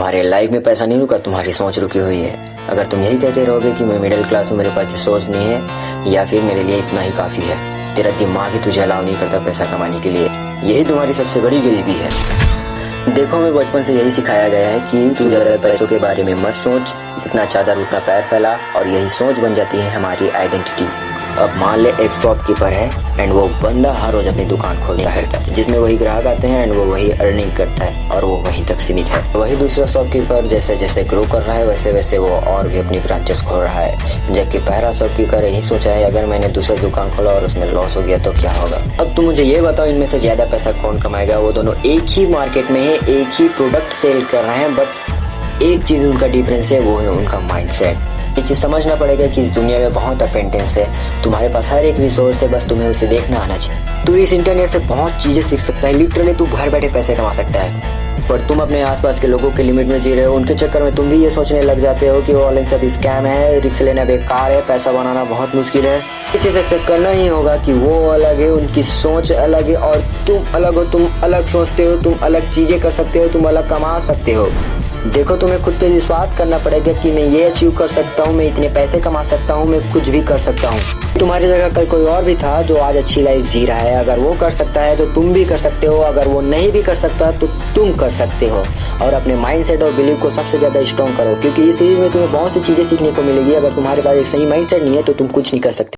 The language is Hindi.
तुम्हारे लाइफ में पैसा नहीं रुका, तुम्हारी सोच रुकी हुई है। अगर तुम यही कहते रहोगे कि मैं मिडिल क्लास हूँ, मेरे पास सोच नहीं है, या फिर मेरे लिए इतना ही काफी है, तेरा दिमाग ही तुझे अलाउ नहीं करता पैसा कमाने के लिए, यही तुम्हारी सबसे बड़ी गरीबी है। देखो, हमें बचपन से यही सिखाया गया है कि तू ज्यादा पैसों के बारे में मत सोच, जितना चादर उतना पैर फैला, और यही सोच बन जाती है हमारी आइडेंटिटी। अब मान ले एक शॉपकीपर है एंड वो बंदा हर रोज अपनी दुकान खोलता है, जिसमें वही ग्राहक आते हैं एंड वो वही अर्निंग करता है और वो वहीं तक सीमित है। वही दूसरा शॉपकीपर जैसे जैसे ग्रो कर रहा है वैसे वैसे वो और भी अपनी ब्रांचेस खोल रहा है, जबकि पहला शॉपकीपर यही सोचा है अगर मैंने दूसरा दुकान खोला और उसमें लॉस हो गया तो क्या होगा। अब तुम मुझे ये बताओ, इनमें से ज्यादा पैसा कौन कमाएगा? वो दोनों एक ही मार्केट में है, एक ही प्रोडक्ट सेल कर रहे हैं, बट एक चीज उनका डिफरेंस है, वो है उनका माइंडसेट। ये चीज समझना पड़ेगा कि इस दुनिया में बहुत अपेंडेंस है, तुम्हारे पास हर एक रिसोर्स है, बस तुम्हें उसे देखना आना चाहिए। तू इस इंटरनेट से बहुत चीजें सीख सकता है, लिटरली तू घर बैठे पैसे कमा सकता है, पर तुम अपने आसपास के लोगों के लिमिट में जी रहे हो। उनके चक्कर में तुम भी ये सोचने लग जाते हो कि वो ऑनलाइन सब स्कैम है, रिस्क लेना बेकार है, पैसा बनाना बहुत मुश्किल है। इस चीज एक्सेप्ट करना ही होगा कि वो अलग है, उनकी सोच अलग है और तुम अलग हो। तुम अलग सोचते हो, तुम अलग चीजें कर सकते हो, तुम अलग कमा सकते हो। देखो, तुम्हें खुद पे विश्वास करना पड़ेगा कि मैं ये अचीव कर सकता हूँ, मैं इतने पैसे कमा सकता हूँ, मैं कुछ भी कर सकता हूँ। तुम्हारी जगह कल कोई और भी था जो आज अच्छी लाइफ जी रहा है, अगर वो कर सकता है तो तुम भी कर सकते हो, अगर वो नहीं भी कर सकता तो तुम कर सकते हो। और अपने माइंडसेट और बिलीव को सबसे ज्यादा स्ट्रॉन्ग करो, क्योंकि इस सीरीज में तुम्हें बहुत सी चीजें सीखने को मिलेगी। अगर तुम्हारे पास एक सही माइंडसेट नहीं है तो तुम कुछ नहीं कर सकते।